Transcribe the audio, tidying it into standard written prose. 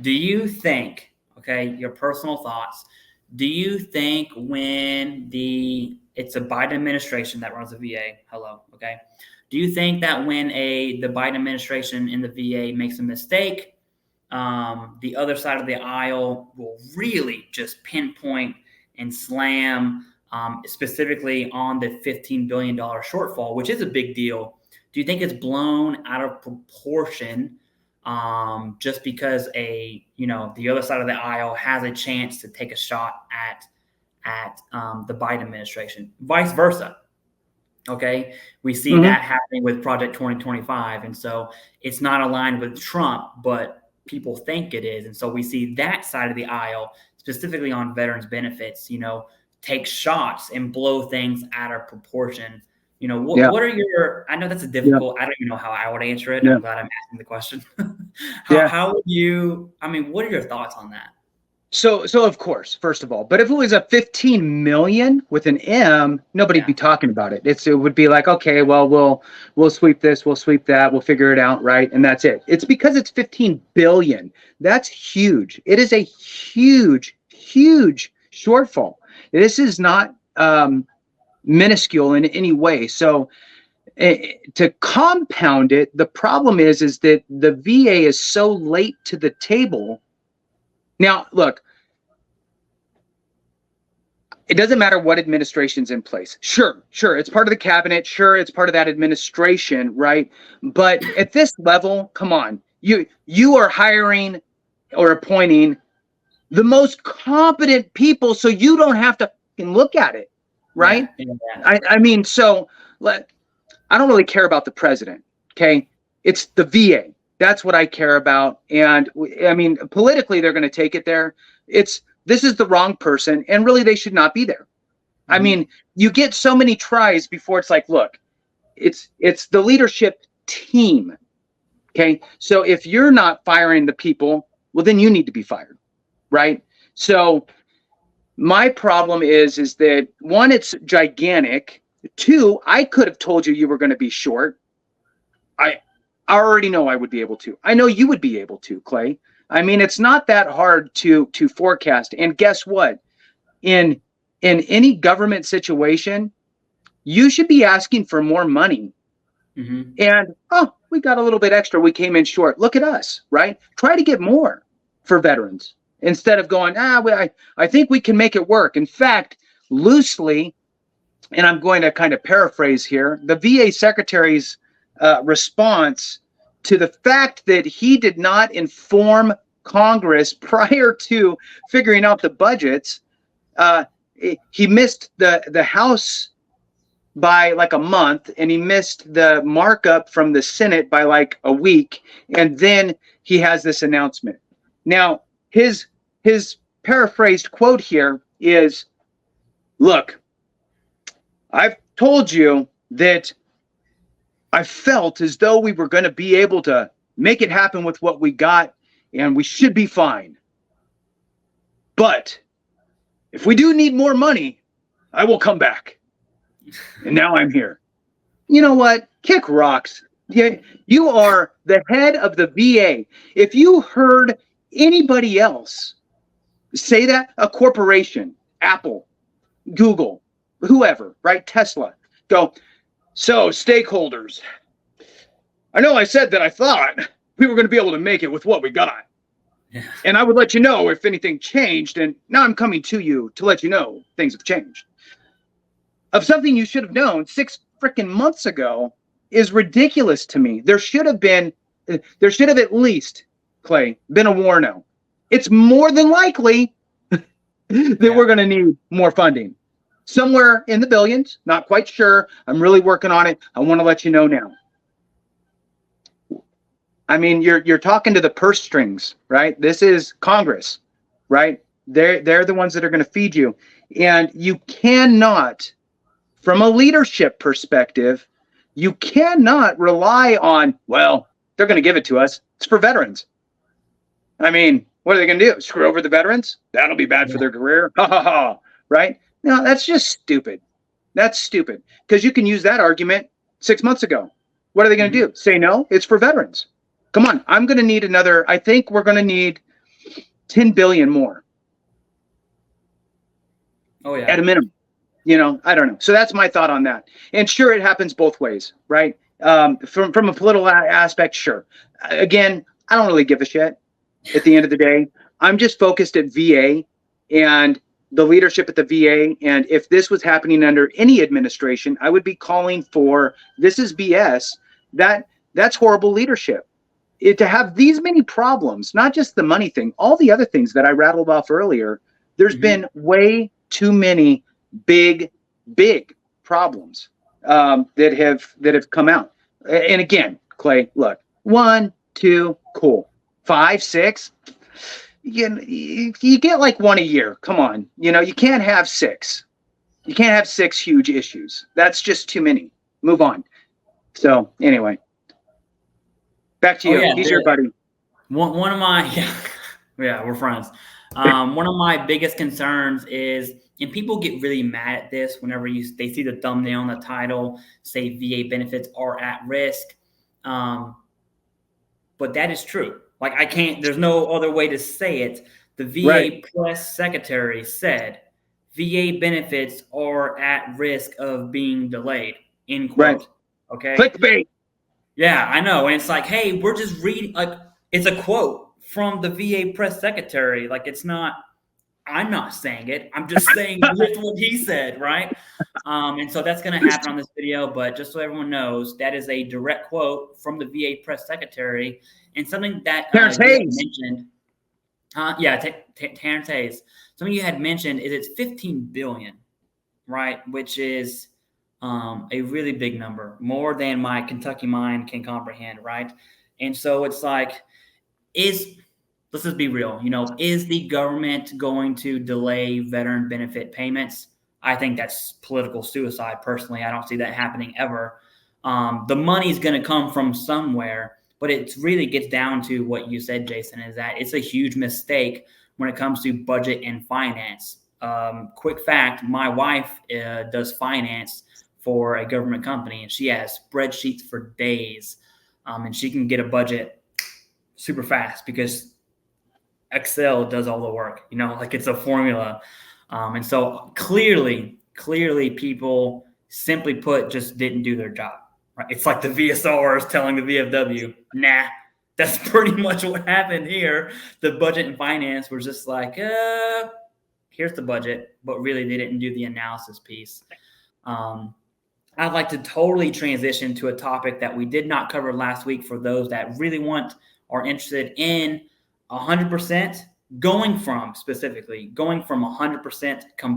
Do you think, okay, your personal thoughts, do you think when it's a Biden administration that runs the VA, hello, okay? Do you think that when the Biden administration in the VA makes a mistake, the other side of the aisle will really just pinpoint and slam specifically on the $15 billion shortfall, which is a big deal? Do you think it's blown out of proportion just because the other side of the aisle has a chance to take a shot at the Biden administration? Vice versa. Okay, we see that happening with Project 2025, and so it's not aligned with Trump, but people think it is, and so we see that side of the aisle, specifically on veterans benefits, take shots and blow things out of proportion. What are your? I know that's a difficult. I don't even know how I would answer it. I'm glad I'm asking the question. How would you? I mean, what are your thoughts on that? So of course, first of all, but if it was a 15 million with an M, nobody'd be talking about it. It would be like, okay, well, we'll sweep this, we'll sweep that, we'll figure it out, right? And that's it. It's because it's 15 billion. That's huge. It is a huge, huge shortfall. This is not minuscule in any way. So to compound it, the problem is that the VA is so late to the table. Now, look, it doesn't matter what administration's in place. Sure, it's part of the cabinet. Sure, it's part of that administration, right? But at this level, come on, you are hiring or appointing the most competent people, so you don't have to look at it, right? I mean, so I don't really care about the president, okay? It's the VA. That's what I care about. And I mean, politically, they're going to take it there. This is the wrong person, and really they should not be there. I mean, you get so many tries before it's like, look, it's the leadership team. Okay. So if you're not firing the people, well, then you need to be fired. Right. So my problem is that one, it's gigantic. Two, I could have told you were going to be short. I already know I would be able to. I know you would be able to, Clay. I mean, it's not that hard to forecast. And guess what? In any government situation, you should be asking for more money. And, we got a little bit extra. We came in short. Look at us, right? Try to get more for veterans instead of going, I think we can make it work. In fact, loosely, and I'm going to kind of paraphrase here, the VA secretary's response to the fact that he did not inform Congress prior to figuring out the budgets. He missed the House by like a month, and he missed the markup from the Senate by like a week, and then he has this announcement. Now, his paraphrased quote here is, look, I've told you that I felt as though we were going to be able to make it happen with what we got, and we should be fine. But if we do need more money, I will come back. And now I'm here. You know what? Kick rocks. You are the head of the VA. If you heard anybody else say that, a corporation, Apple, Google, whoever, right? Tesla, go, so stakeholders, I know I said that I thought we were going to be able to make it with what we got. And I would let you know if anything changed. And now I'm coming to you to let you know things have changed. Of something you should have known 6 freaking months ago is ridiculous to me. There should have at least, Clay, been a warno. It's more than likely that we're going to need more funding. Somewhere in the billions, not quite sure. I'm really working on it. I want to let you know now. I mean, you're talking to the purse strings, right? This is Congress, right? They're the ones that are going to feed you. And you cannot, from a leadership perspective, you cannot rely on, well, they're going to give it to us. It's for veterans. I mean, what are they going to do? Screw over the veterans? That'll be bad for their career. Ha ha ha. Right? No, that's just stupid. That's stupid. Because you can use that argument 6 months ago. What are they going to do? Say no? It's for veterans. Come on. I'm going to need another. I think we're going to need 10 billion more Oh yeah. at a minimum. I don't know. So that's my thought on that. And sure, it happens both ways, right? From a political aspect, sure. Again, I don't really give a shit at the end of the day. I'm just focused at VA and the leadership at the VA. And if this was happening under any administration, I would be calling for, this is BS. That's horrible leadership. To have these many problems, not just the money thing, all the other things that I rattled off earlier, there's been way too many big problems that have come out. And again, Clay, look, 1, 2, cool, 5, 6. You get like one a year. Come on, you can't have 6. You can't have 6 huge issues. That's just too many. Move on. So anyway, back to you. Yeah, He's your buddy. One of my yeah, we're friends. One of my biggest concerns is, and people get really mad at this whenever they see the thumbnail and the title say VA benefits are at risk, but that is true. Like there's no other way to say it. The VA press secretary said VA benefits are at risk of being delayed. End quote. Okay. Clickbait. Yeah, I know. And it's like, hey, we're just reading, like, it's a quote from the VA press secretary. Like, I'm not saying it. I'm just saying just what he said, right? And so that's going to happen on this video. But just so everyone knows, that is a direct quote from the VA press secretary. And something that Terrence Hayes mentioned. Terrence Hayes. Something you had mentioned is it's 15 billion, right? Which is a really big number, more than my Kentucky mind can comprehend, right? And so it's like, let's just be real, is the government going to delay veteran benefit payments? I think that's political suicide. Personally, I don't see that happening ever. The money's going to come from somewhere, but it really gets down to what you said, Jason, is that it's a huge mistake when it comes to budget and finance. Quick fact, my wife does finance for a government company, and she has spreadsheets for days, and she can get a budget super fast because Excel does all the work, like it's a formula. And so clearly people, simply put, just didn't do their job, right? It's like the VSR is telling the VFW, nah. That's pretty much what happened here. The budget and finance was just like, here's the budget, but really they didn't do the analysis piece. I'd like to totally transition to a topic that we did not cover last week for those that really are interested in 100% going from 100% combined